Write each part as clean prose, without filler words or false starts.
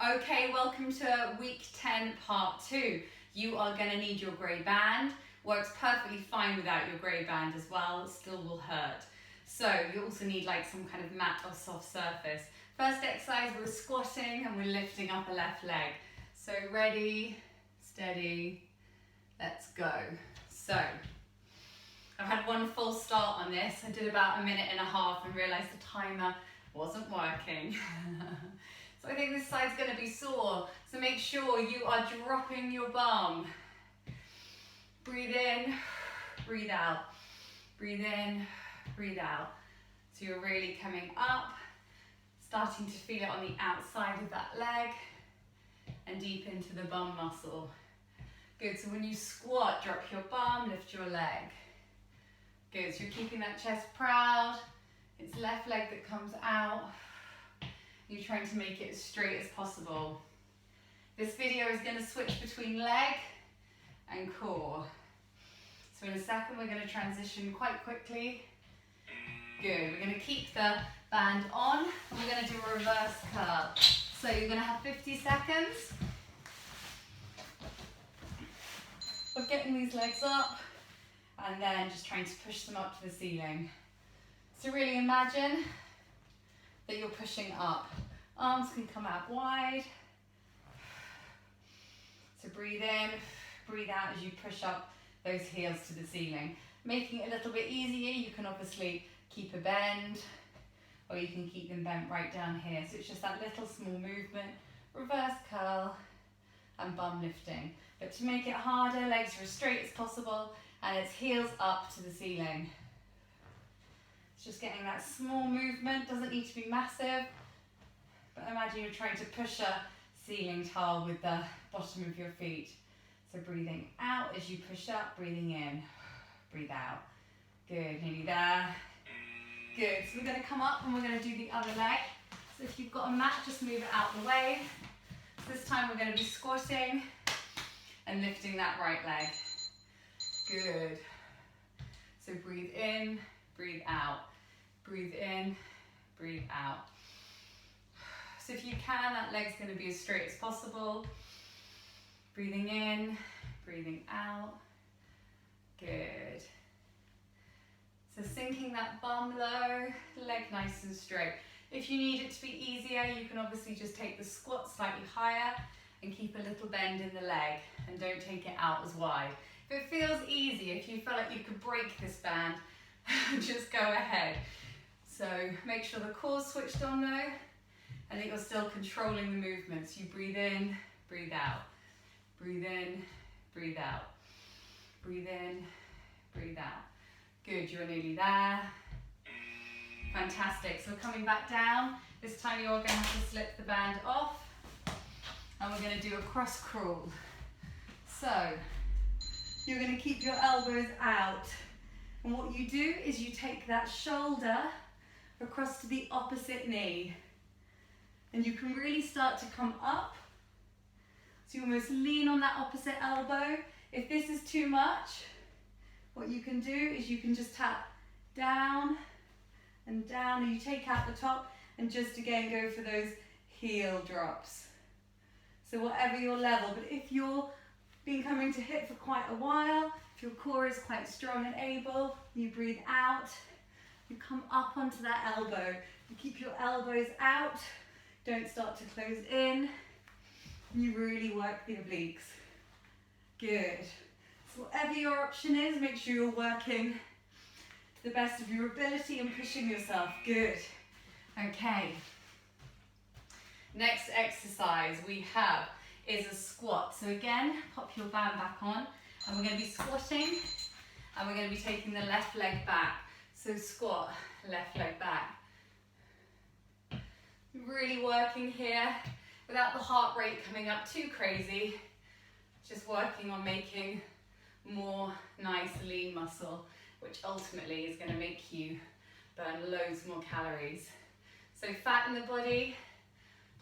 Okay, welcome to week 10, part 2. You are going to need your grey band. Works perfectly fine without your grey band as well, it still will hurt. So you also need like some kind of mat or soft surface. First exercise, we're squatting and we're lifting up a left leg. So ready, steady, let's go. So I've had one full start on this. I did about a minute and a half and realised the timer wasn't working. So I think this side's going to be sore. So make sure you are dropping your bum. Breathe in, breathe out. Breathe in, breathe out. So you're really coming up, starting to feel it on the outside of that leg and deep into the bum muscle. Good, so when you squat, drop your bum, lift your leg. Good, so you're keeping that chest proud. It's left leg that comes out. You're trying to make it as straight as possible. This video is going to switch between leg and core. So in a second we're going to transition quite quickly. Good, we're going to keep the band on and we're going to do a reverse curl. So you're going to have 50 seconds of getting these legs up and then just trying to push them up to the ceiling. So really imagine that you're pushing up. Arms can come out wide. So breathe in, breathe out as you push up those heels to the ceiling. Making it a little bit easier, you can obviously keep a bend or you can keep them bent right down here. So it's just that little small movement, reverse curl and bum lifting. But to make it harder, legs are as straight as possible and it's heels up to the ceiling. It's just getting that small movement, doesn't need to be massive, but imagine you're trying to push a ceiling tile with the bottom of your feet. So breathing out as you push up, breathing in, breathe out. Good, nearly there. Good, so we're going to come up and we're going to do the other leg. So if you've got a mat, just move it out the way. So this time we're going to be squatting and lifting that right leg. Good. So breathe in, breathe out. Breathe in, breathe out. So if you can, that leg's going to be as straight as possible. Breathing in, breathing out. Good. So sinking that bum low, leg nice and straight. If you need it to be easier, you can obviously just take the squat slightly higher and keep a little bend in the leg and don't take it out as wide. If it feels easy, if you feel like you could break this band, just go ahead. So make sure the core's switched on though, and that you're still controlling the movements. You breathe in, breathe out. Breathe in, breathe out. Breathe in, breathe out. Good, you're nearly there. Fantastic, so coming back down, this time you're going to have to slip the band off, and we're going to do a cross crawl. So, you're going to keep your elbows out, and what you do is you take that shoulder across to the opposite knee, and you can really start to come up. So you almost lean on that opposite elbow. If this is too much, what you can do is you can just tap down and down, and you take out the top and just again go for those heel drops. So whatever your level, but if you're been coming to HIIT for quite a while, if your core is quite strong and able, you breathe out, you come up onto that elbow, you keep your elbows out, don't start to close in, you really work the obliques. Good. So whatever your option is, make sure you're working to the best of your ability and pushing yourself. Good. Okay. Next exercise we have is a squat. So again, pop your band back on and we're going to be squatting and we're going to be taking the left leg back. So squat, left leg back. Really working here without the heart rate coming up too crazy. Just working on making more nice lean muscle, which ultimately is going to make you burn loads more calories. So fat in the body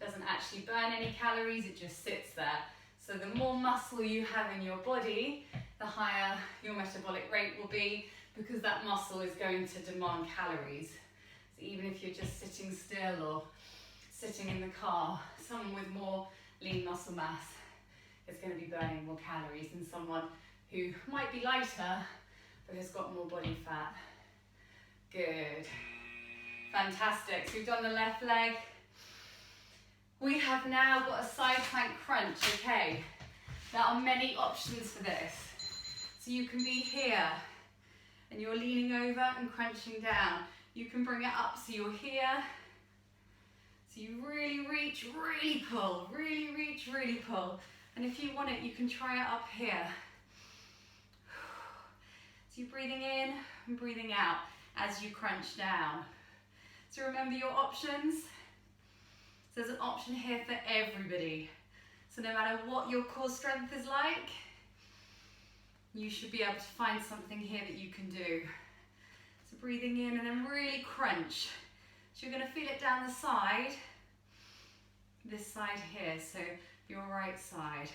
doesn't actually burn any calories, it just sits there. So the more muscle you have in your body, the higher your metabolic rate will be, because that muscle is going to demand calories. So even if you're just sitting still or sitting in the car, someone with more lean muscle mass is going to be burning more calories than someone who might be lighter but has got more body fat. Good. Fantastic. So we've done the left leg. We have now got a side plank crunch, okay? There are many options for this. So you can be here and you're leaning over and crunching down. You can bring it up so you're here. So you really reach, really pull, really reach, really pull. And if you want it, you can try it up here. So you're breathing in and breathing out as you crunch down. So remember your options. So there's an option here for everybody. So no matter what your core strength is like, you should be able to find something here that you can do. So breathing in and then really crunch. So you're going to feel it down the side, this side here, so your right side.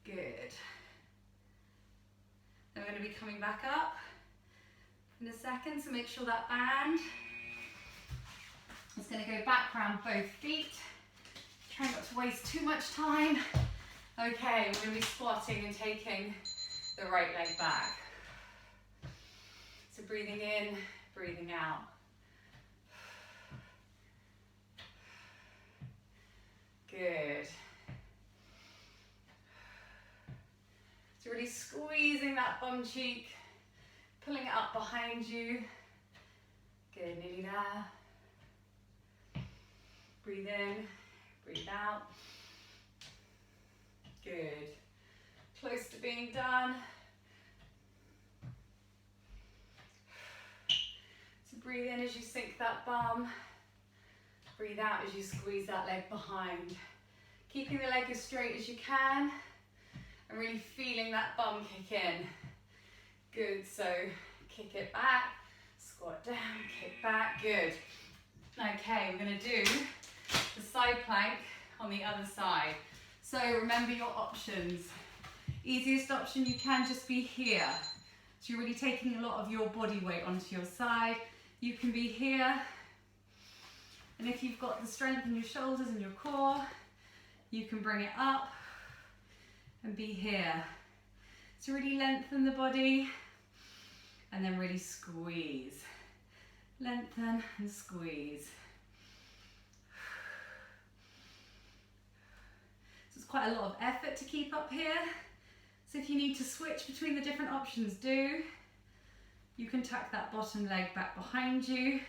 Good. Then we're going to be coming back up in a second, so make sure that band is going to go back around both feet. Try not to waste too much time. Okay, we're going to be squatting and taking the right leg back. So breathing in, breathing out. Good. So really squeezing that bum cheek, pulling it up behind you. Good, nearly there. Breathe in, breathe out. Good. Close to being done. So breathe in as you sink that bum. Breathe out as you squeeze that leg behind. Keeping the leg as straight as you can and really feeling that bum kick in. Good, so kick it back, squat down, kick back, good. Okay, we're going to do the side plank on the other side. So remember your options. Easiest option, you can just be here. So you're really taking a lot of your body weight onto your side. You can be here. And if you've got the strength in your shoulders and your core, you can bring it up and be here. So really lengthen the body and then really squeeze. Lengthen and squeeze. So it's quite a lot of effort to keep up here. So if you need to switch between the different options, do. You can tuck that bottom leg back behind you.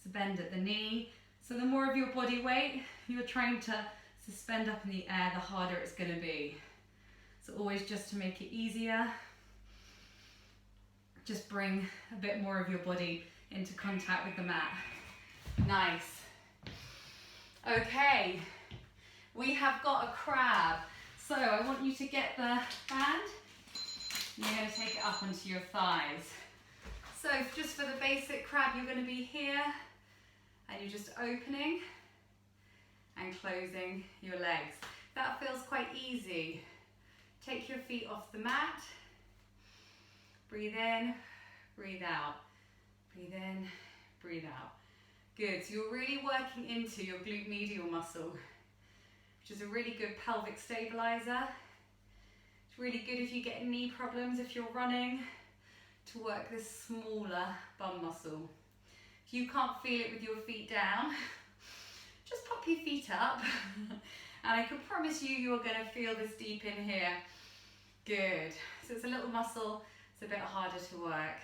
So bend at the knee. So the more of your body weight you're trying to suspend up in the air, the harder it's going to be. So always just to make it easier, just bring a bit more of your body into contact with the mat. Nice. Okay, we have got a crab. So I want you to get the band. You're going to take it up onto your thighs. So just for the basic crab, you're going to be here and you're just opening and closing your legs. That feels quite easy. Take your feet off the mat. Breathe in, breathe out. Breathe in, breathe out. Good, so you're really working into your glute medial muscle, which is a really good pelvic stabilizer. It's really good if you get knee problems, if you're running, to work this smaller bum muscle. If you can't feel it with your feet down, just pop your feet up and I can promise you you're going to feel this deep in here. Good, so it's a little muscle, it's a bit harder to work.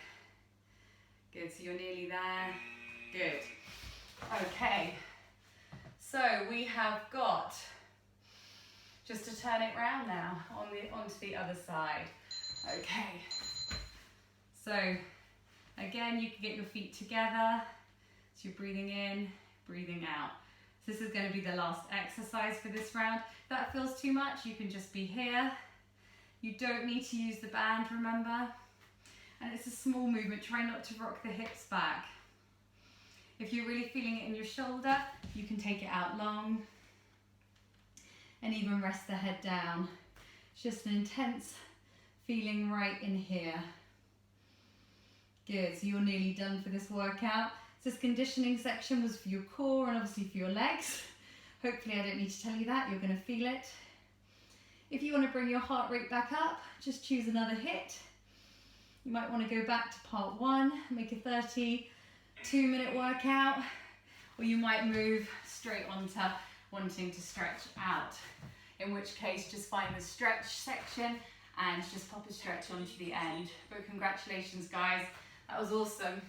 Good, so you're nearly there. Good. Okay, so we have got, just to turn it round now, onto the other side. Okay, so again, you can get your feet together. So you're breathing in, breathing out. So this is going to be the last exercise for this round. If that feels too much, you can just be here. You don't need to use the band, remember? And it's a small movement, try not to rock the hips back. If you're really feeling it in your shoulder, you can take it out long and even rest the head down. It's just an intense feeling right in here. Good, so you're nearly done for this workout. So this conditioning section was for your core and obviously for your legs, Hopefully I don't need to tell you that, you're going to feel it. If you want to bring your heart rate back up, just choose another HIIT. You might want to go back to part 1, make a 32-minute workout, or you might move straight onto wanting to stretch out. In which case, just find the stretch section and just pop a stretch onto the end. But congratulations guys, that was awesome.